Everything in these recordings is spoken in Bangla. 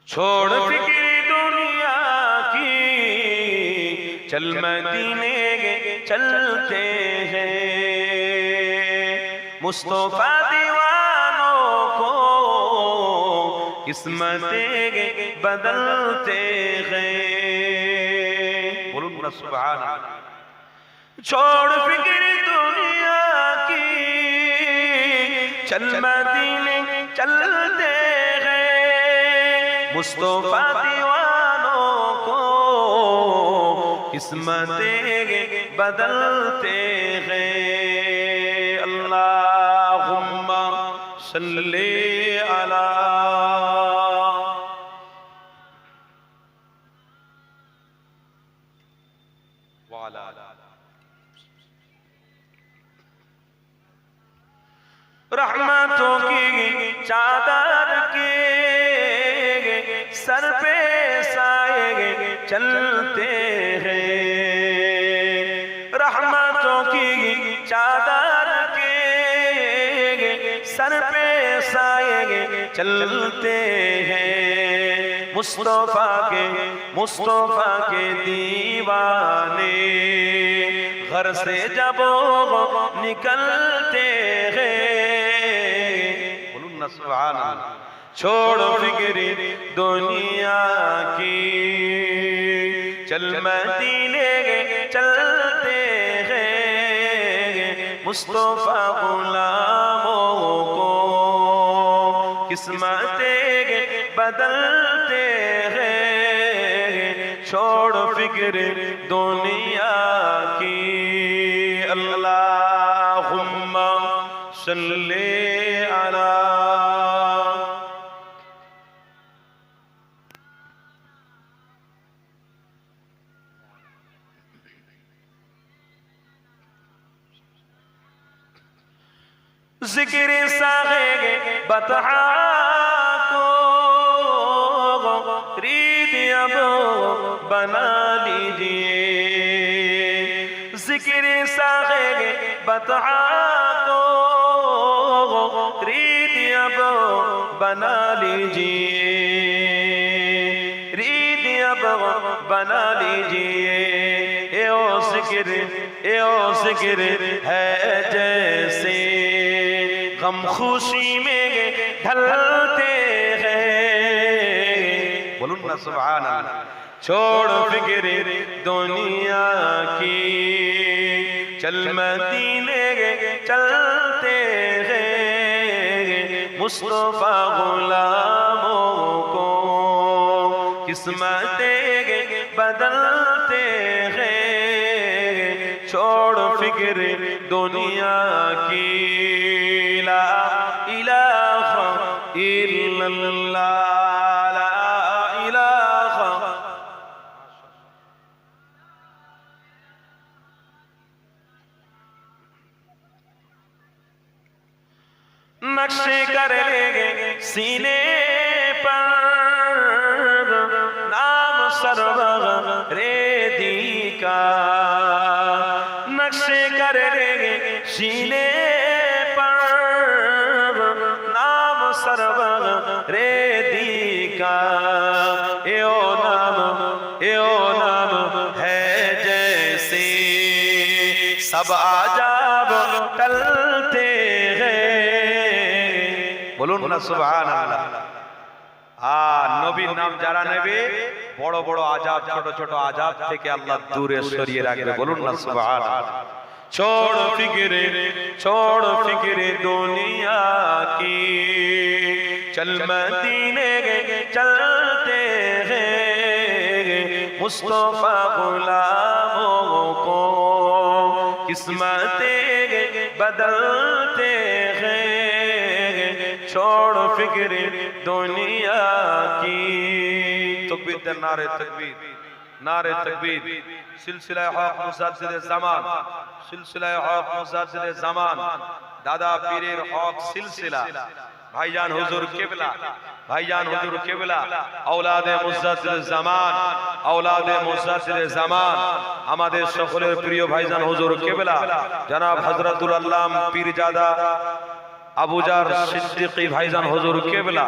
छोड़ फिक्र दुनिया की, चल मदीने चलते हैं। मुस्तफा दीवानों को किस्मतें बदलते हैं। बोलूं ना सुभान अल्लाह। छोड़ फिक्र दुनिया की, चल मदीने चलते हैं। मुस्तफा दीवानों को किस्मतें बदलते हैं। अल्लाहुम्मा सल्ली अला वाला। रहमतों की चादर के सर पे साए चलते हैं। रहमतों की चादर के सर पे साए चलते हैं। मुस्तफा के दीवाने घर से जब निकलते हैं। बोलूं ना सुभान अल्लाह। छोड़ो फिक्र दुनिया की, चल मदीने चलते हैं। मुस्तफा गुलामों को किस्मतें बदलते हैं। छोड़ो फिक्र दुनिया की। अल्लाहुम्मा सल्ली अला जिक्र सागे बतहा को रीत अब बना लीजिए। जिक्र सागे बतहा को रीत अब बना लीजिए। रीत अब बना लीजिए। ए ओ जिक्र है जैसे गम खुशी में ढलते हैं। बोलूं ना सुभान अल्लाह। छोड़ फिक्र दुनिया की, चल मदीने चलते हैं। मुस्तफा गुलामों को किस्मतें बदलते हैं। छोड़ फिक्र दुनिया की। ला इलाहा इल्लल्लाह, ला इलाहा। नक्शे कर लेंगे सीने पर नाम सरवर रेदी का। नक्शे कर लेंगे सीने सरवर रेदी का। ए ओ नाम है जैसे सब आजाब टलते हैं। बोलूं ना सुभान अल्लाह। নবীর নাম যারা নেবে বড় বড় আযাব ছোট ছোট আযাব থেকে আল্লাহ দূরে সরিয়ে রাখবে। বলুন না সুবহানাল্লাহ। छोड़ो फिक्र दुनिया की, चल मदीने चलते हैं। मुस्तफा गुलामों को किस्मतें बदलते हैं। छोड़ो फिक्र दुनिया की। तकबीर नारे तकबीर, नारे तकबीर। सिलसिला हक मुजाद्दिद ज़मान, सिलसिला हक मुजाद्दिद ज़मान, दादा पीरेर हक सिलसिला भाईजान हुजूर किबला, भाईजान हुजूर किबला, औलादे मुजाद्दिद ज़मान, औलादे मुजाद्दिद ज़मान, हमारे সকলের প্রিয় ভাইজান হুজুর কিবলা জনাব হযরতুল আল্লাম পীরজাদা আবুজার সিদ্দিকী ভাইজান হুজুর কিবলা।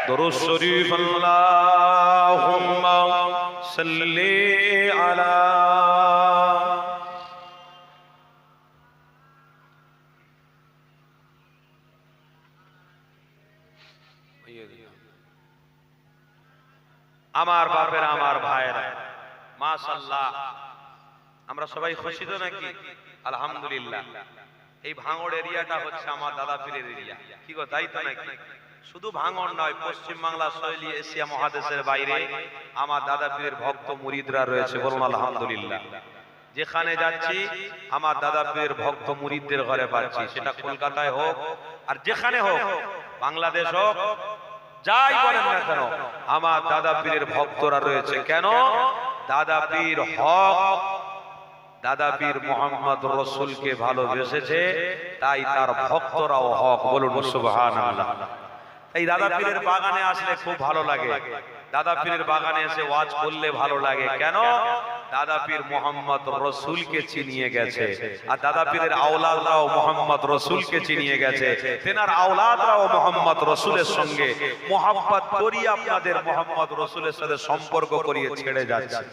দরুদ শরীফ আল্লাহুম্মা সাল্লি আলা আমার বাপেরা, আমার ভাইয়েরা, মাশাআল্লাহ আমরা সবাই খুশি তো নাকি? আলহামদুলিল্লাহ। এই ভাঙড় এরিয়াটা হচ্ছে আমার দাদা পীরের এরিয়া, কি গো তাই তো নাকি? শুধু ভাঙড় নয়, পশ্চিম বাংলা শৈলী এশিয়া মহাদেশের বাইরে আমার দাদা পীরের ভক্ত মুরিদরা রয়েছে, বলুন আলহামদুলিল্লাহ। যেখানে যাচ্ছি আমার দাদা পীরের ভক্ত মুরিদদের ঘরে পাচ্ছি, সেটা কলকাতায় হোক আর যেখানে হোক, বাংলাদেশ হোক, যাই বলেন না কেন, আমার দাদা পীরের ভক্তরা রয়েছে। কেন? দাদা পীর হক, দাদা পীর মোহাম্মদ রসুলকে ভালোবেসেছে, তাই তার ভক্তরাও হক, বলুন সুবহানাল্লাহ। এই দাদা পীরের বাগানে আসলে খুব ভালো লাগে, দাদা পীরের বাগানে এসে ওয়াজ করলে ভালো লাগে। কেন? দাদা পীর মোহাম্মদ রসুলকে চিনিয়ে গেছে, আর দাদা পীরের আওলাদরাও মোহাম্মদ রসুলকে চিনিয়ে গেছে। তেনার আওলাদরাও মোহাম্মদ রসুলের সঙ্গে মোহাব্বত করিয়ে আপনাদের মোহাম্মদ রসুলের সাথে সম্পর্ক করিয়ে ছেড়ে যাচ্ছে।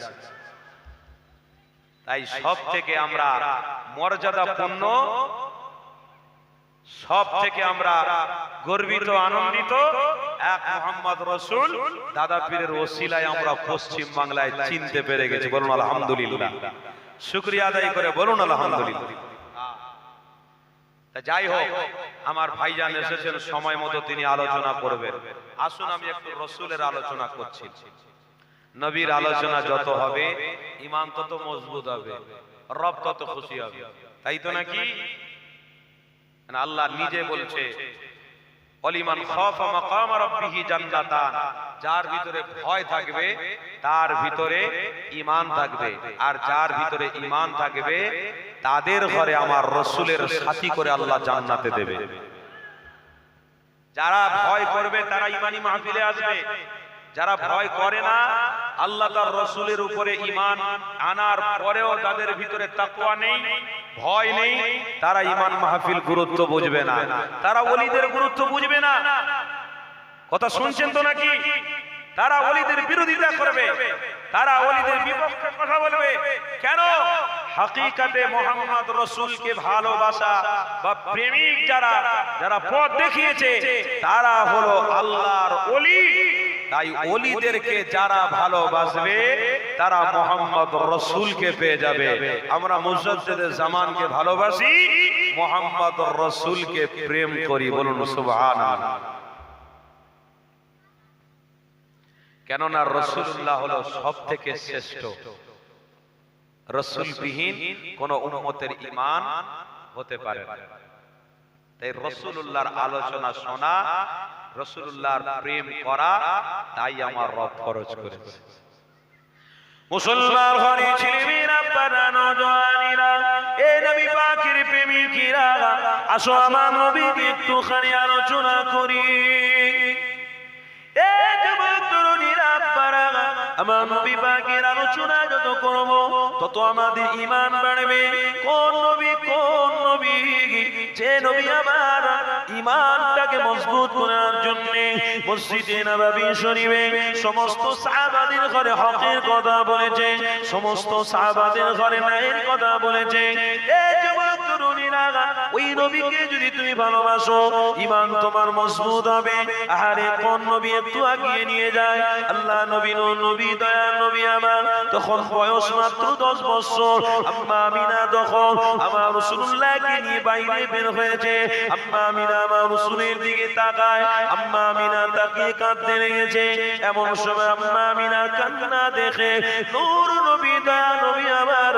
তাই সব থেকে আমরা মর্যাদাপূর্ণ, সব থেকে আমরা গর্বিত, আনন্দিত, এক মোহাম্মদ রসুল দাদা পীরের ওসিলায় আমরা পশ্চিম বাংলায় চিনতে পেরে গেছি, বলুন আলহামদুলিল্লাহ। শুকরিয়া আদায় করে বলুন আলহামদুলিল্লাহ। যাই হোক, আমার ভাইজান এসেছেন, সময় মতো তিনি আলোচনা করবেন। আসুন আমি একটু রসুলের আলোচনা করছি। নবীর আলোচনা যত হবে ঈমান তত মজবুত হবে, রব তত খুশি হবে, তাই তো নাকি? আল্লাহ নিজে বলছে, ওয়ালিমান খাফা মাকাম রাব্বিহি জান্নাতান, যার ভিতরে ভয় থাকবে তার ভিতরে ঈমান থাকবে, আর যার ভিতরে ঈমান থাকবে তাদের ঘরে আমার রসুলের সাথী করে আল্লাহ জান্নাতে দেবে। যারা ভয় করবে তারা ঈমানি মাহফিলে আসবে, যারা ভয় করে না, আল্লাহ তার রসুলের উপরে ঈমান আনার পরেও তাদের ভিতরে তাকওয়া নেই, ভয় নেই, তারা ঈমান মাহফিল গুরুত্ব বুঝবে না, তারা ওলিদের গুরুত্ব বুঝবে না। কথা শুনছেন তো নাকি? তারা ওলিদের বিরোধিতা করবে, তারা ওলিদের বিপক্ষে কথা বলবে। কেন? হাকিকাতে মোহাম্মদ রসুলকে ভালোবাসা বা প্রেমিক যারা, যারা পথ দেখিয়েছে, তারা হলো আল্লাহর ওলি। তাই ওলিদেরকে যারা ভালোবাসবে তারা মোহাম্মদ রসুলকে পেয়ে যাবে। আমরা মুজাদ্দিদে জামানকে ভালোবাসি, মোহাম্মদ রসুলকে প্রেম করি, বলুন সুবহানাল্লাহ। কেননা রাসূলুল্লাহ হলো সব থেকে শ্রেষ্ঠ, রাসূলবিহীন কোন উম্মতের ঈমান হতে পারে না। তাই রাসূলুল্লাহর আলোচনা শোনা, রাসূলুল্লাহর প্রেম করা, তাই আমার রব ফরজ করেছে। মুসলমান ঘরে ছেলেমেয়েরা, বাবা নওজওয়ানেরা, এ নবী পাকের প্রেমিকেরা, আসো আমার নবীর একটুখানি আলোচনা করি। এ যুবক তরুণীরা, বাবা, আমার নবী পাকের আলোচনা যত করব তত আমাদের ঈমান বাড়বে। কোন নবী, কোন নবী? যে নবী আমার ঈমানটাকে মজবুত করার জন্য মসজিদে নববী শরীফে সমস্ত সাহাবাদের ঘরে হকের কথা বলেছে, সমস্ত সাহাবাদের ঘরে ন্যায়ের কথা বলেছে। এই যুবক তরুণীরা, ওই নবীকে যদি তুমি ভালোবাসো, ঈমান তোমার মজবুত হবে। আরে কোন নবী একটু আগিয়ে নিয়ে যায়? আল্লাহ নবী, নবী দয়া নবী আমার তখন বয়স মাত্র 10 বছর। আম্মা আমিনা তখন আমার রাসূলুল্লাহকে নিয়ে বাইরে বের হয়েছে। আম্মা আমিনা আমার রাসূলের দিকে তাকায়, আম্মা আমিনা তাকিয়ে কাঁদতে লেগেছে। এমন সময় আম্মা আমিনার কান্না দেখে নূর নবী দয়া নবী আমার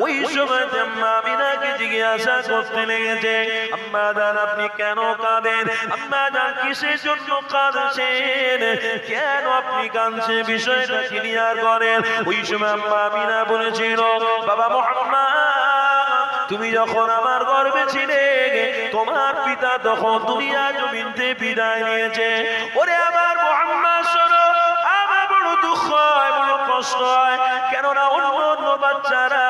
ওই সময় আম্মা আমিনাকে জিজ্ঞাসা করতে লেগেছে, আম্মা জান আপনি কেন কাঁদেন? আম্মা জান কিসের জন্য কাঁদছেন? কেন আপনি কাঁদছেন? বিষয়টা ক্লিয়ার করেন। ওই সময় আম্মা আমিনা বলেছিল, বাবা মুহাম্মদ, তুমি যখন আমার গর্ভে ছিলে, তোমার পিতা তখন দুনিয়া জমিনতে বিদায় নিয়েছে। ওরে আমার মুহাম্মদ শোনো, আমার বড় দুঃখ হয়, বড় কষ্ট হয়। কেননা অন্য অন্য বাচ্চারা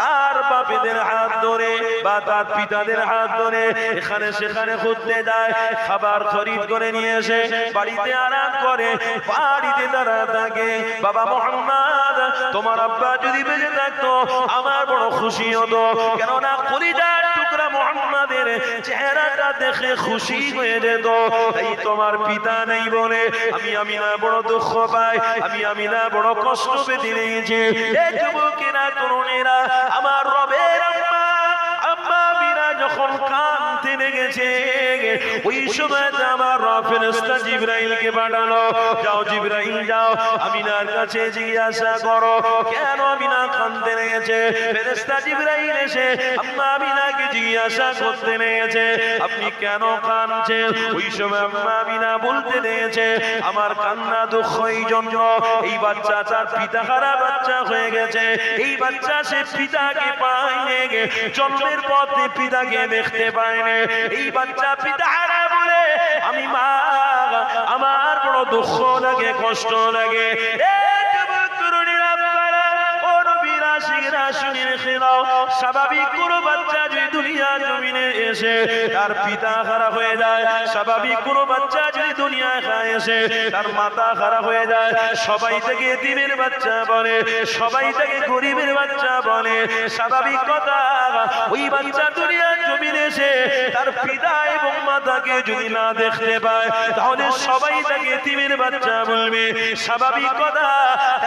তার বাপের বাপেদের হাত ধরে বা তার পিতাদের হাত ধরে এখানে সেখানে ঘুরতে যায়, খাবার খরিদ করে নিয়ে এসে বাড়িতে আরাম করে, বাড়িতে তারা থাকে। বাবা মোহাম্মদ, তোমার আব্বা যদি বেঁচে থাকতো আমার বড় খুশি হতো, কেননা কলিজার টুকরা মোহাম্মদের চেহারাটা দেখে খুশি হয়ে যেত। তাই তোমার পিতা নেই বলে আমি আমিনা বড় দুঃখ পাই, আমি আমিনা বড় কষ্ট পেতে নিয়েছি। এই যুবকেরা, তরুণেরা, আমার রবের আম্মা আমিনা যখন কাঁদতে লেগেছে, ওই সময় আমার রব ফেরেশতা জিবরাইলকে পাঠালো, যাও জিবরাইল যাও, আমিনার কাছে জিজ্ঞাসা করো কেন আমিনা কাঁদতে লেগেছে। ফেরেশতা জিবরাইল এসে আম্মা আমিনাকে জিজ্ঞাসা করতে লেগেছে, আপনি কেন কাঁদছেন? ওই সময় আম্মা আমিনা বলতে লেগেছে, আমার কান্না দুঃখ এই জন্য, এই বাচ্চা তার পিতা হারা বাচ্চা হয়ে গেছে, এই বাচ্চা সে পিতাকে পায়নি, জন্মের পথে পিতাকে দেখতে পায়নি, এই বাচ্চা পিতা হারা বলে আমি মা, আমার বড় দুঃখ লাগে, কষ্ট লাগে। স্বাভাবিক কোন বাচ্চা যদি দুনিয়ার জমিনে এসে তার পিতা খারাপ হয়ে যায়, স্বাভাবিক কোন বাচ্চা যদি দুনিয়ায় এসে তার মাতা খারাপ হয়ে যায়, সবাই থেকে এতিমের বাচ্চা বলে, সবাই থেকে গরিবের বাচ্চা বলে, স্বাভাবিক কথা। ওই বাচ্চা দুনিয়ার জমিনে এসে তার পিতা এবং মাতাকে যদি না দেখতে পায় তাহলে সবাই তাকে এতিমের বাচ্চা বলবে, স্বাভাবিক কথা।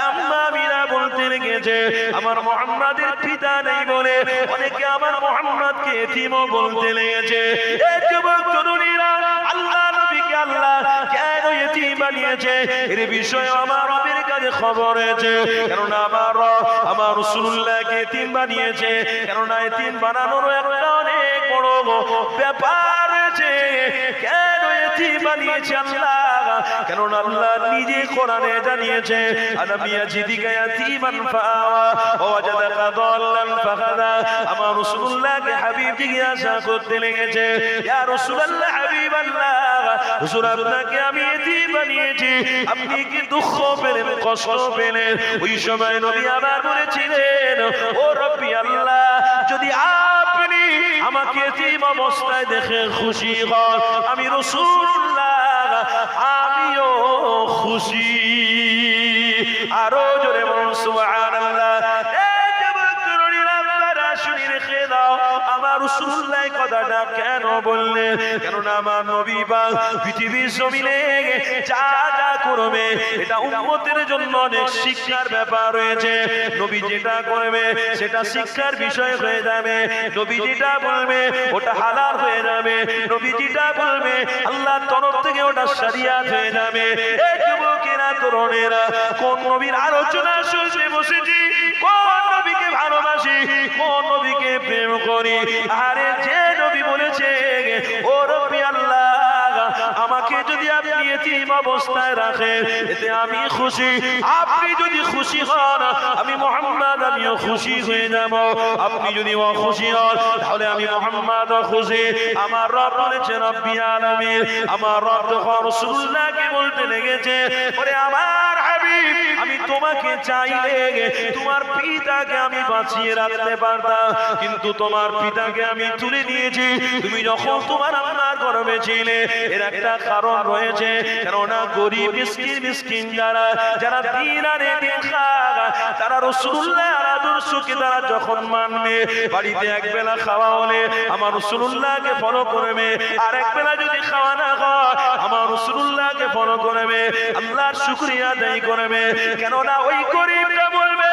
আম্মা আমিনা বলতে লেগেছে, আমার মুহাম্মাদের পিতা নেই বলে অনেকে আমার মুহাম্মাদকে এতিমও বলতে লেগেছে। এই যুবক তরুণীরা, আল্লাহ নবীকে আল্লাহ কেন এতিম বানিয়েছে এর বিষয়ে আমার রবের কাছে খবর আছে, কেননা আমার রাসূলুল্লাহকে এতিম বানিয়েছে, কেননা এতিম বানানোর একটা অনেক বড় ব্যাপার আছে। কেন এতিম বানিয়েছে আল্লাহ? কেননা আল্লাহ নিজে কোরআনে জানিয়েছে, আলাম ইয়াজিদিকা ইয়াতীমান ফাআওয়া ওয়া ওয়াজাদাকা দাল্লান ফাহাদা। আমার রাসূলুল্লাহকে হাবিব জিজ্ঞাসা করতে লেগেছে, ইয়া রাসূলুল্লাহ, হাবিবাল্লাহ, হুজুর আপনাকে আমি এতিম বানিয়েছি, আপনি কি দুঃখ পেলেন, কষ্ট পেলেন? ওই সময় নবী আবার বলেছিলেন, ও রব্বি আল্লাহ, যদি আপনি আমাকে এতিম অবস্থায় দেখে খুশি হন, আমি রাসূলুল্লাহ আমিও খুশি। আরো জোরে বলুন সুবহানাল্লাহ। আমার রাসূলুল্লাহ কথাটা কেন বললেন? কেননা আমার নবী পাক পৃথিবীর জমিনে যা যা করবে এটা উম্মতের জন্য অনেক শিক্ষার ব্যাপার রয়েছে। নবী যেটা করবে সেটা শিক্ষার বিষয় হয়ে যাবে, নবী যেটা বলবে ওটা হালাল হয়ে যাবে, নবী যেটা বলবে আল্লাহর তরফ থেকে ওটা শরিয়াত হয়ে যাবে। এই যুবকেরা, তরুণেরা, কোন নবীর আলোচনা শুনতে বসেছি, কোন নবীকে ভালোবাসি, কোন নবীকে প্রেম করি? আরে যে নবী বলেছে, ও রব্বি আল্লাহ, আমাকে যদি আপনি এতিম অবস্থায় রাখেন এতে আমি খুশি, আপনি যদি খুশি হন আমি মুহাম্মদ আমিও খুশি হয়ে যাব, আপনি যদি অখুশি হন তাহলে আমি মুহাম্মদ খুশি। আমার রব বলেছে, রব্বি আলামিন, আমার রব যখন রাসূলুল্লাহকে বলতে লেগেছে, ওরে আমার হাবিব, আমি তোমাকে চাইলে তোমার পিতাকে আমি বাঁচিয়ে রাখতে পারতাম, কিন্তু তোমার পিতাকে আমি তুলে নিয়েছি। তুমি যখন তোমার আম্মার গর্ভে ছিলে, এর একটা কারণ রয়েছে, কেননা গরিব মিসকিন যারা দিন আনে দিন খায়, তারা রাসূলুল্লাহর আদর্শকে তারা যখন মানবে, বাড়িতে এক বেলা খাওয়া হলে আমার রাসূলুল্লাহকে ফলো করবে, আর এক বেলা যদি খাওয়া না হয় আমার রাসূলুল্লাহকে ফলো করবে, আল্লাহর শুকরিয়া আদায় করবে। কেননা ওই গরিবটা বলবে,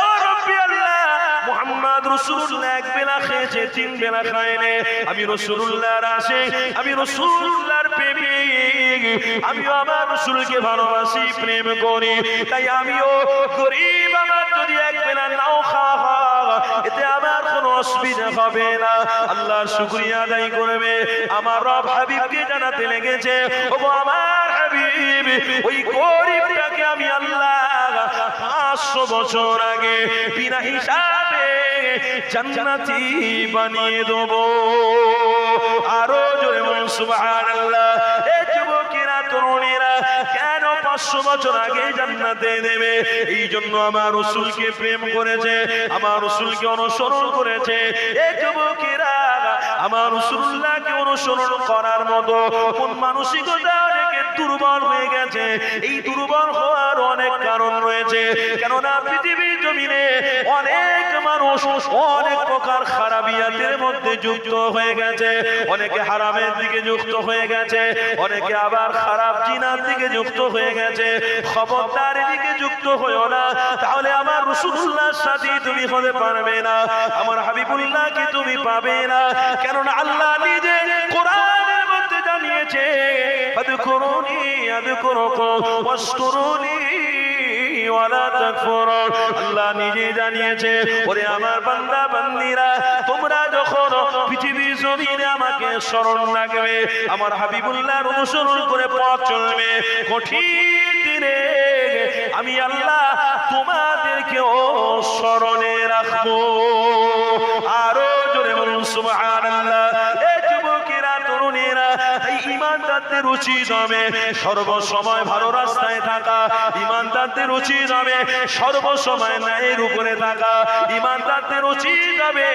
ও রব্বি আল্লাহ, মুহাম্মদ রাসূলুল্লাহ এক বেলা খেয়েছে, তিন বেলা খায়নি, আমি রাসূলুল্লাহর আশিক, আমি রাসূলুল্লাহর প্রেমিক, আমিও আমার রাসূলকে ভালোবাসি, প্রেম করি, তাই আমিও গরিব, আমার যদি এক বেলা নাও খাওয়া হয় এতে আমার কোনো অসুবিধা হবে না, আল্লাহর শুকরিয়া আদায় করবে। আমার রব হাবিবকে জানাতে লেগেছে, ওগো আমার হাবিব, ওই গরিবটাকে আমি আল্লাহ 500 বছর আগে বিনা হিসাবে জান্নাতি বানিয়ে দেব। আরো জোরে বলুন সুবহানাল্লাহ। এই যুবকেরা, তরুণীরা, কেন 500 বছর আগে জান্নাতে নেবে। এই জন্য আমার রাসূলকে প্রেম করেছে, আমার রাসূলকে অনুসরণ করেছে। এই যুবকেরা আমার রাসূলুল্লাহকে অনুসরণ করার মতো কোন মানসিকতা অনেকে দুর্বল হয়ে গেছে। এই দুর্বল হওয়ার অনেক কারণ রয়েছে, কেননা পৃথিবীর জমিনে অনেক মানুষ অনেক প্রকার খারাপিয়াতের মধ্যে যুক্ত হয়ে গেছে, অনেকে হারামের দিকে যুক্ত হয়ে গেছে, অনেকে আবার খারাপ জিনার দিকে যুক্ত হয়ে গেছে। খবরদারের দিকে যুক্ত হয়েও না, তাহলে আমার রাসূলুল্লাহর সাথে তুমি হতে পারবে না, আমার হাবিবুল্লাহকে তুমি পাবে না। কেননা আল্লাহ নিজে কোরআনের মধ্যে জানিয়েছে, ফাযকুরুনি আযকুরুকুম ওয়াশকুরুনি ওয়ালা তাকফুরুন। আল্লাহ নিজে জানিয়েছে, ওরে আমার বান্দা বান্দীরা, তোমরা যখন পৃথিবীর জমিনে আমাকে স্মরণ রাখবে, আমার হাবিবুল্লাহর অনুসরণ করে পথ চলবে, কঠিন দিনে আমি আল্লাহ তোমাদেরকেও স্মরণে রাখবো। আরো জোরে বলুন সুবহানাল্লাহ। এই যুবকেরা, তরুণেরা, এই ঈমানদারদের উচিত হবে সর্বসময় ভালো রাস্তায় থাকা, ঈমানদারদের উচিত হবে সর্বসময় ন্যায়ের উপরে থাকা, ঈমানদারদের উচিত হবে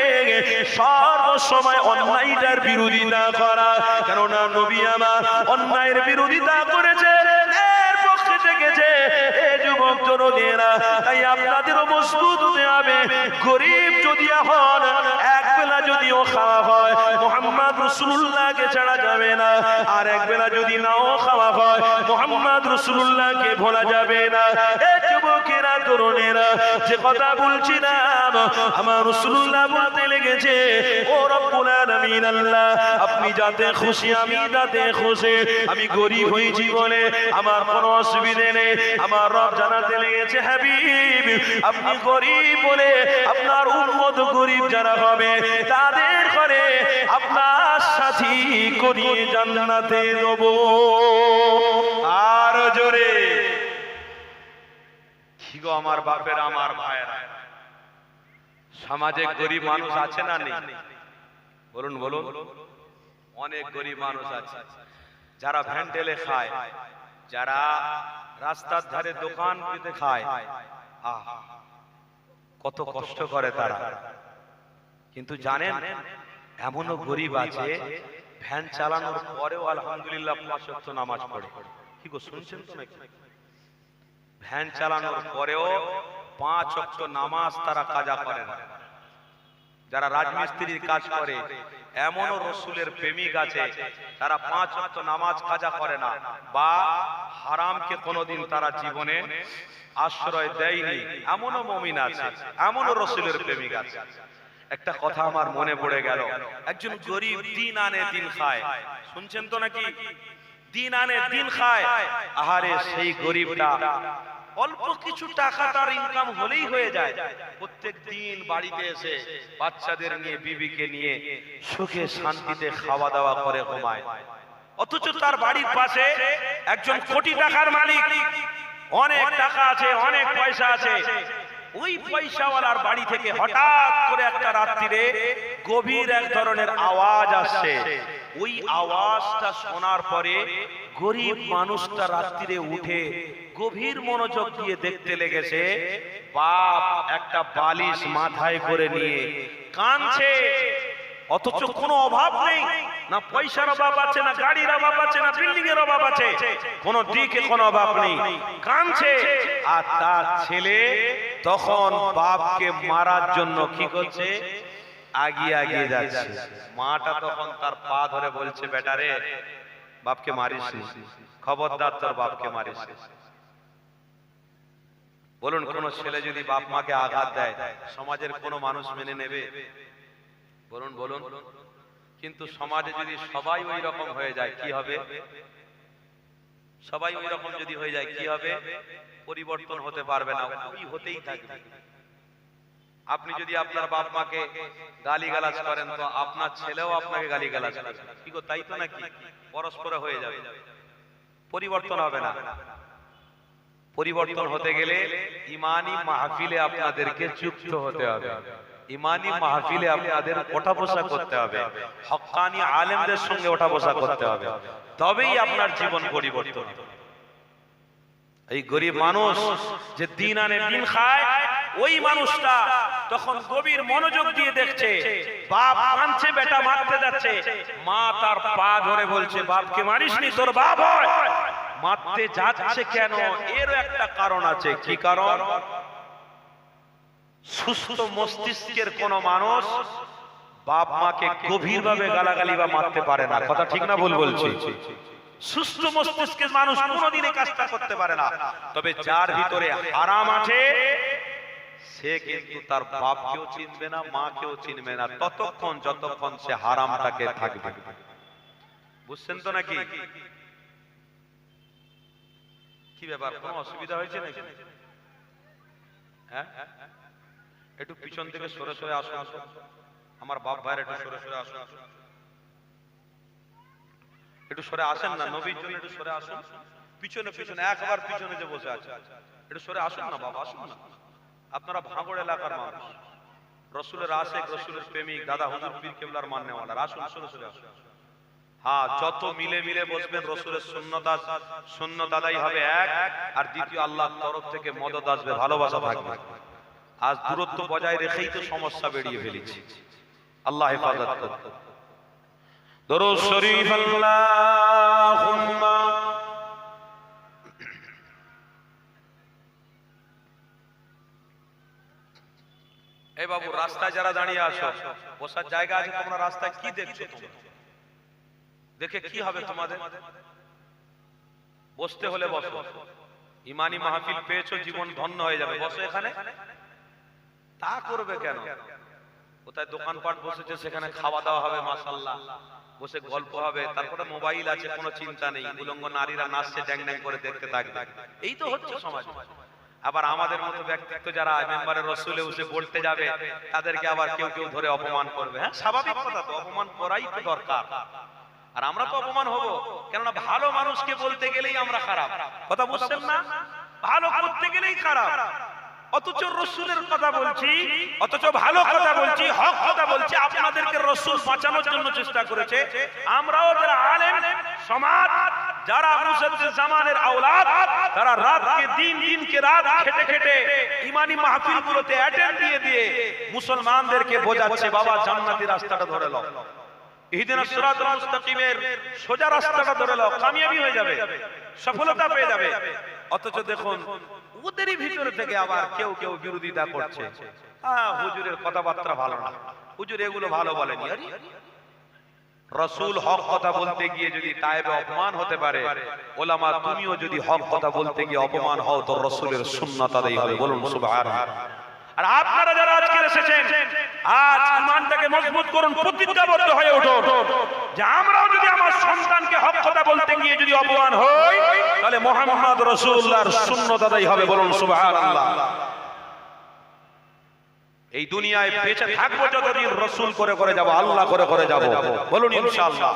সর্বসময় অন্যায়টার বিরোধিতা করা। কেননা নবী আমার অন্যায়ের বিরোধিতা করেছে, ন্যায়ের পক্ষে থেকেছে। এই যুবক তরুণেরা, তাই আপনাদেরও মজবুত হতে হবে। গরিব যদি হন, এক বেলা যদিও খাওয়া হয়, মুহাম্মদ রাসূলুল্লাহকে ছাড়া যাবে না। আর এক বেলা যদি নাও খাওয়া হয়, মুহাম্মদ রাসূলুল্লাহকে ভোলা যাবে না। এই যুবকেরা, তরুণেরা, যে কথা বলছিলাম, আমার রাসূলুল্লাহ বলতে লেগেছে, ও রব্বুল আলামিন আল্লাহ, আপনি যাতে খুশি আমি তাতে খুশি। আমি গরিব হয়েছি বলে আমার কোনো অসুবিধে নেই। আমার রব জানাতে লেগেছে, হাবিব আপনি গরিব বলে আপনার উম্মত গরিব যারা হবে তাদের করে আপনার সাথী করিয়ে জান্নাতে দেব। আর জোরে কি গো আমার বাপের, আমার ভাইয়েরা, সমাজে গরিব মানুষ আছে না নেই? বলুন বলুন। অনেক গরিব মানুষ আছে, যারা ভ্যান্ডেলে খায়, যারা রাস্তার ধারে দোকান পেতে খায়, কত কষ্ট করে তারা। কিন্তু জানেন, এমনও গরিব আছে ভ্যান চালানোর পরেও আলহামদুলিল্লাহ 5 ওয়াক্ত নামাজ পড়ে। কি গো শুনছেন তো নাকি? ভ্যান চালানোর পরেও 5 ওয়াক্ত নামাজ তারা কাজা করে না। যারা রাজমিস্ত্রির কাজ করে, এমনও রাসূলের প্রেমিক আছে, তারা 5 ওয়াক্ত নামাজ কাজা করে না, বা হারামকে কোনোদিন তারা জীবনে আশ্রয় দেয়নি, এমনও মুমিন আছে, এমনও রাসূলের প্রেমিক আছে। একটা কথা আমার মনে পড়ে গেল, একজন গরিব দিন আনে দিন খায়, শুনছেন তো নাকি? দিন আনে দিন খায়। আহারে, সেই গরিবটা অল্প কিছু টাকা তার ইনকাম হলেই হয়ে যায়, প্রত্যেক দিন বাড়িতে এসে বাচ্চাদের নিয়ে, বিবিকে নিয়ে সুখে শান্তিতে খাওয়া দাওয়া করে ঘুমায়। অথচ তার বাড়ির পাশে একজন কোটি টাকার মালিক, অনেক টাকা আছে, অনেক পয়সা আছে। ওই পয়সাওয়ালার বাড়ি থেকে হঠাৎ করে একটা রাত্রিরে গভীর এক ধরনের আওয়াজ আসছে। ওই আওয়াজটা শোনার পরে গরিব মানুষটা রাত্রিরে উঠে গভীর মনোযোগ দিয়ে দেখতে লেগেছে, বাপ একটা বালিশ মাথায় করে নিয়ে কাঁদছে। অথচ কোনো অভাব নেই, না পয়সার অভাব আছে, না গাড়ির অভাব আছে, না বিল্ডিং এর অভাব আছে, কোনো দিকে কোনো অভাব নেই, কাঁদছে। আর তার ছেলে তখন বাপকে মারার জন্য কি করছে? আগিয়ে আগিয়ে যাচ্ছে। মাটা তখন তার পা ধরে বলছে, বেটা রে, বাপকে মারিস, খবরদার তোর বাপকে মারিস। বলুন, কোন ছেলে যদি বাপ মাকে আঘাত দেয়, সমাজের কোন মানুষ মেনে নেবে? বলুন বলুন। কিন্তু সমাজে যদি সবাই ওই রকম হয়ে যায় কি হবে? সবাই ওই রকম যদি হয়ে যায় কি হবে? পরিবর্তন হতে পারবে না, ওই হতেই থাকবে। আপনি যদি আপনার বাপ মাকে গালিগালাজ করেন, তো আপনার ছেলেও আপনাকে গালিগালাজ করবে। কি গো, তাই তো নাকি? পরস্পর হয়ে যাবে, পরিবর্তন হবে না। পরিবর্তন হতে গেলে ইমানি মাহফিলে আপনাদেরকে যুক্ত হতে হবে, ইমানি মাহফিলে আপনাদের ওঠা বসা করতে হবে, হক্কানি আলেমদের সঙ্গে ওঠা বসা করতে হবে, তবেই আপনার জীবন পরিবর্তন হবে। এই গরিব মানুষ যে দিন আনে দিন খায়, ওই মানুষটা তখন গভীর মনোযোগ দিয়ে দেখছে, বাপ কাঁদছে, বেটা মারতে যাচ্ছে, মা তার পা ধরে বলছে, বাপকে মারিসনি, তোর বাপ হয়, মারতে যাচ্ছে কেন? এর একটা কারণ আছে। কি কারণ? সুস্থ মস্তিষ্কের কোন মানুষ বাপ মাকে গভীরভাবে গালাগালি বা মারতে পারে না। কথা ঠিক না ভুল বলছি? সুস্থ মস্তিষ্কের মানুষ কোনোদিন এই কাজটা করতে পারে না। তবে যার ভিতরে হারাম আছে সে কিন্তু তার বাপকেও চিনবে না, মাকেও চিনবে না ততক্ষণ যতক্ষণ সে হারামটাকে থাকবে। বুঝছেন তো নাকি? কি ব্যাপার, কোনো অসুবিধা হয়েছে নাকি? হ্যাঁ, একটু পিছন থেকে সরে সরে আসুন, আমার বাপ ভাইয়ের একটু সরে সরে আসুন, একটু সরে আসেন না, নবীর জন্য একটু সরে আসুন। পিছনে পিছনে একবার পিছনে যে বসে আছে একটু সরে আসুন না বাবা, আসুন না। আপনারা ভাঙড় এলাকার মানুষ, রসুলের আশেক, রসুলের প্রেমিক, দাদা হুজুর পীর কেবলার মাননেওয়ালা, আসুন সরে সরে আসুন। হ্যাঁ, যত মিলে মিলে বসবেন রসুলের সুন্নত আদায় হবে এক, আর দ্বিতীয় আল্লাহর তরফ থেকে মদদ আসবে, ভালোবাসা থাকবে। আজ দূরত্ব বজায় রেখেই তো সমস্যা বেরিয়ে ফেলেছি। আল্লাহ হেফাজত করুন। দরুদ শরীফ আল্লাহুম্মা। এই বাবু, রাস্তায় যারা দাঁড়িয়ে আছো, বসার জায়গা আছে? তোমরা রাস্তায় কি দেখছো? তোমরা দেখে কি হবে তোমাদের? বসতে হলে বসো, ইমানি মাহফিল পেয়েছো, জীবন ধন্য হয়ে যাবে, বসো এখানে। তা করবে কেন? কোথায় দোকানপাট বসেছে, সেখানে খাওয়া দাওয়া হবে, মাশাআল্লাহ, বসে গল্প হবে, তারপরে মোবাইল আছে, কোনো চিন্তা নেই, উলঙ্গ নারীরা নাচছে, ড্যাং ড্যাং করে দেখতে থাকবে। এই তো হচ্ছে সমাজ। আবার আমাদের মতো ব্যক্তিত্ব যারা মেম্বারের রসুলে উঠে বলতে যাবে, তাদেরকে আবার কেউ কেউ ধরে অপমান করবে। হ্যাঁ, স্বাভাবিক কথা, তো অপমান করাই তো দরকার। আর আমরা তো অপমান হব, কেননা ভালো মানুষকে বলতে গেলেই আমরা খারাপ। কথা বুঝছেন না? ভালো করতে গেলেই খারাপ, অথচ রসুলের কথা বলছি, অথচ ভালো কথা বলছি, হক কথা বলছি। আপনাদেরকে রসুল বাঁচানোর জন্য চেষ্টা করেছে। আমরাও যারা আলেম সমাজ, যারা মুসলিম জামানের আওলাদ, তারা রাতকে দিন, দিনকে রাত খেটে খেটে ইমানি মাহফিলগুলোতে অ্যাটেন্ড দিয়ে দিয়ে মুসলমানদেরকে বোঝাচ্ছে, বাবা জান্নাতি রাস্তাটা ধরে নাও, ইহদিনাস সিরাতাল মুস্তাকিমের সোজা রাস্তাটা ধরে নাও, কামিয়াবি হয়ে যাবে, সফলতা পেয়ে যাবে। অথচ দেখুন, ওদেরই ভিতরে থেকে আবার কেউ কেউ বিরোধিতা করছে। হ্যাঁ, হুজুরের কথাবার্তা ভালো না, হুজুর এগুলো ভালো বলেনি। আরে রাসূল হক কথা বলতে গিয়ে যদি তায়েবে অপমান হতে পারে, ওলামা তুমিও যদি হক কথা বলতে গিয়ে অপমান হও, তো রাসূলের সুন্নাত আদায় হবে। বলুন সুবহানাল্লাহ। আর আপনারা যারা আজকে এসেছেন, আজ ঈমানটাকে মজবুত করুন, প্রতিজ্ঞাবদ্ধ হয়ে উঠুন যে আমরাও যদি আমার সন্তানকে হক কথা বলতে গিয়ে যদি অপমান হই, তাহলে মুহাম্মদ রাসূলুল্লাহর সুন্নাত আদায় হবে। বলুন সুবহানাল্লাহ। এই দুনিয়ায় বেঁচে থাকবো যতদিন রাসূল করে করে যাব, আল্লাহ করে করে যাব। বলুন ইনশাআল্লাহ।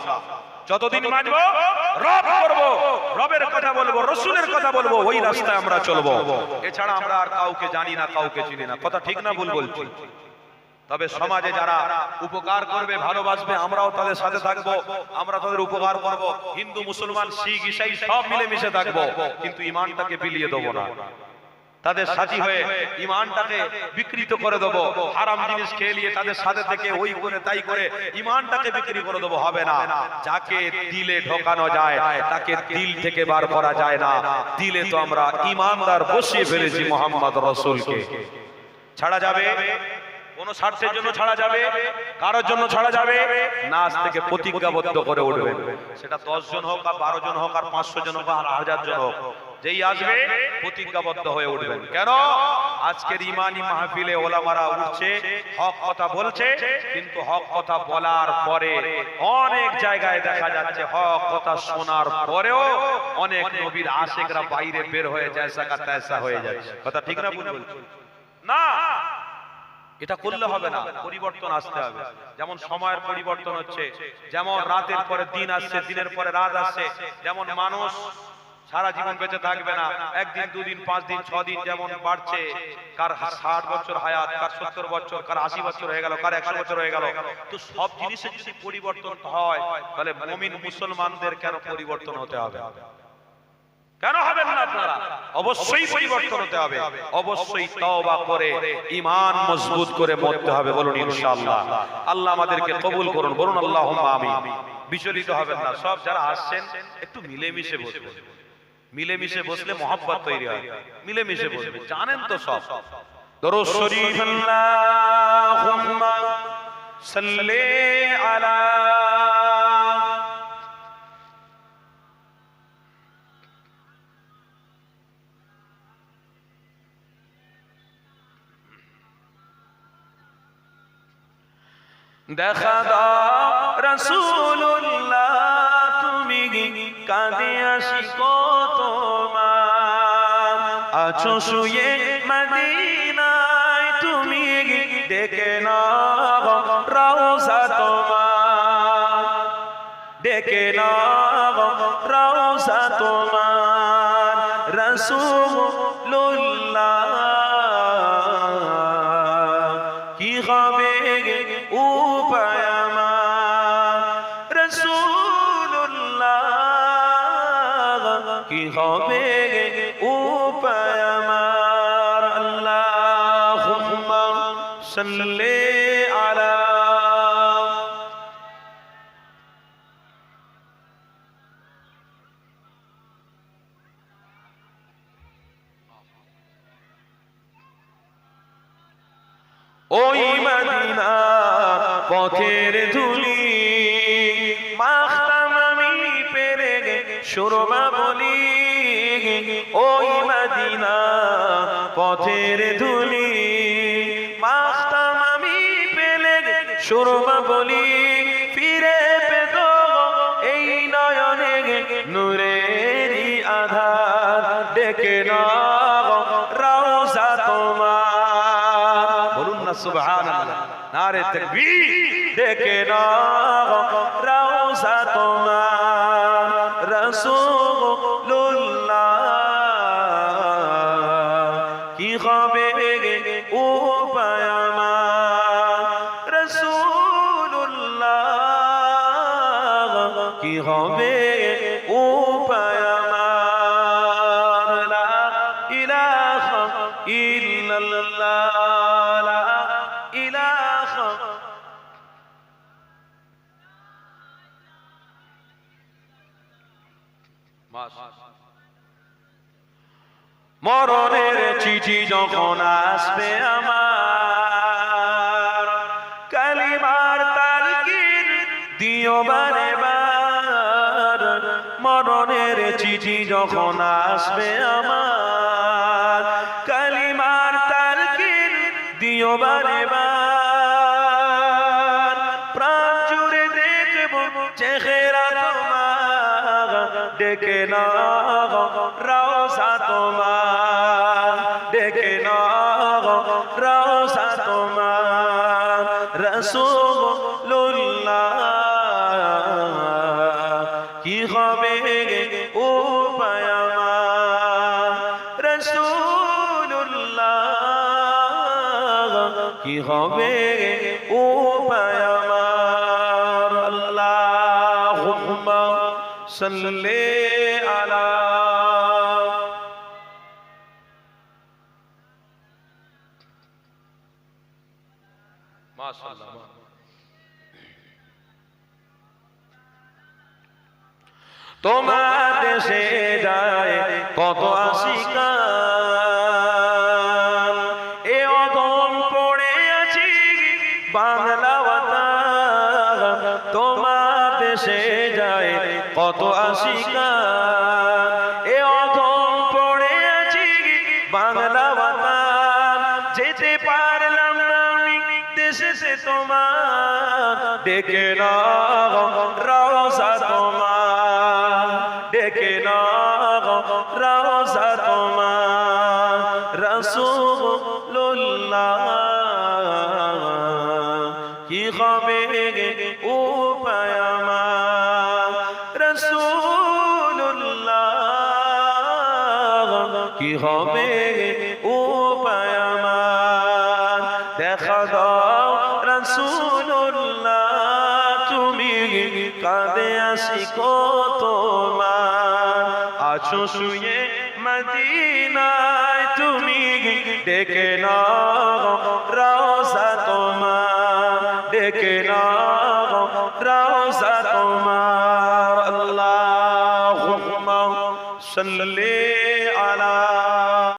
যতদিন বাঁচবো রব করব, রবের কথা বলবো, রাসূলের কথা বলবো, ওই রাস্তায় আমরা চলবো। এছাড়া আমরা আর কাউকে জানি না, কাউকে চিনি না। কথা ঠিক না ভুল বলছি? তবে সমাজে যারা উপকার করবে, ভালোবাসবে, আমরাও তাদের সাথে থাকবো, আমরা তাদের উপকার করব। হিন্দু, মুসলমান, শিখ, ঈসাই সব মিলে মিশে থাকবো, কিন্তু ঈমানটাকে বিলিয়ে দেবো না। তাদের সাথী হয়ে ঈমানটাকে বিকৃত করে দেবো, হারাম জিনিস খেয়ে নিয়ে তাদের সাথে থেকে ওই করে তাই করে ঈমানটাকে বিক্রি করে দেবো, হবে না। যাকে দিলে ঢোকানো যায় তাকে দিল থেকে বার করা যায় না। দিলে তো আমরা ঈমানদার বসিয়ে ফেলেছি, মুহাম্মদ রাসূলকে ছাড়া যাবে? কোন স্বার্থের জন্য ছাড়া যাবে? কারোর জন্য ছাড়া যাবে না? আজ থেকে প্রতিজ্ঞাবদ্ধ করে উঠবেন। সেটা 10 জন হোক, আর 12 জন হোক, আর 500 জন হোক, আর 1000 জন হোক, যেই আসবে প্রতিজ্ঞাবদ্ধ হয়ে উঠবেন। কেন? আজকের ইমানি মাহফিলে ওলামারা উঠছে, হক কথা বলছে, কিন্তু হক কথা বলার পরে অনেক জায়গায় দেখা যাচ্ছে হক কথা শোনার পরেও অনেক নবীর আশিকরা বাইরে বের হয়ে যায়, সাকা তায়সা হয়ে যায়। কথা ঠিক না ভুল বলছি? না, এটা করলে হবে না, পরিবর্তন আসতে হবে। যেমন সময়ের পরিবর্তন হচ্ছে, যেমন রাতের পরে দিন আসছে, দিনের পরে রাত আসছে, যেমন মানুষ সারা জীবন বেঁচে থাকবে না, একদিন, দুদিন, 5 দিন, 6 দিন যেমন বাড়ছে, কার 60 বছর হায়াত, কার 70 বছর, কার 80 বছর হয়ে গেল, কার 100 বছর হয়ে গেল। তো সব জিনিসের যদি পরিবর্তন হয়, তাহলে মুমিন মুসলমানদের কেন পরিবর্তন হতে হবে? কেন হবেন না? আপনারা অবশ্যই পরিবর্তন হতে হবে, অবশ্যই তওবা করে ঈমান মজবুত করে মরতে হবে। বলুন ইনশাআল্লাহ। আল্লাহ আমাদেরকে কবুল করুন, বলুন আল্লাহুম্মা আমিন। বিচলিত হবেন না, সব যারা আসছেন একটু মিলেমিশে বসবেন। মিলেমিশে বসলে মহব্বত তৈরি হয়, মিলেমিশে বসবেন, জানেন তো সব। দরুদ শরীফ আল্লাহুম্মা সাল্লি আলা দেখা দাও রাসূলুল্লাহ তুমি কাঁদে আসি তোমার, আছো শুয়ে মদিনায় তুমি ডেকে নাও রওজা তোমার, ডেকে নাও রওজা তোমার রাসূলুল্লাহ কি হবে উপায় আমার রাসূলুল্লাহ কি হবে উপায় আমার। আল্লাহুম্মা সাল্লি আলা ওই মদিনার পথের ধুলি মাখতাম আমি পেরে সুরমা বলি, ওই মদিনার পথের ধুলি মাখতাম আমি পেলে সুরমা বলি, ফিরে পেত এই নয়নে নূরেরই আধার, ডেকে নাও রওজা তোমার, বলুন না সুবহানাল্লাহ, নারে তাকবীর, ডেকে নাও রওজা তোমার রাসূলুল্লাহ কি হবে উপায় আমার রাসূলুল্লাহ কি হবে উপায় আমার। লা ইলাহা ইল্লাল্লাহ লা ইলাহা মরণের চিঠি যখন আসবে আমার, কালিমার তালকিন দিও বারে বার, মরণের চিঠি যখন আসবে আমার, কালিমার তালকিন দিও বারে বার, প্রাণ জুড়ে দেখব চেহারা তোমার, ডেকে নাও রওজা তোমার, ডেকে নাও রওজা তোমার রাসূলুল্লাহ কি হবে উপায় আমার রাসূলুল্লাহ কি হবে উপায় আমার। আল্লাহুম্মা সাল্লি আলা মাশাআল্লাহ। তোমার দেশে যায় কত আশিকান, এ অদম পড়ে আছি বাংলা বাতান, তোমার দেশে যায় কত আশিকান, এ অদম পড়ে আছি বাংলা বাতান, যেতে পারলাম না আমি দেশে তোমার, ডেকে নাও রওজা তোমার, ডেকে নাও রওজা তোমার রাসূলুল্লাহ কি হবে উপায় আমার রাসূলুল্লাহ কি হবে উপায় আমার। দেখা দাও রাসূলুল্লাহ তুমি কাঁদে আসি তোমার, আছো শুয়ে মদিনায় তুমি ডেকে নাও রওজা তোমার, ডেকে নাও রওজা তোমার। আল্লাহুম্মা সাল্লি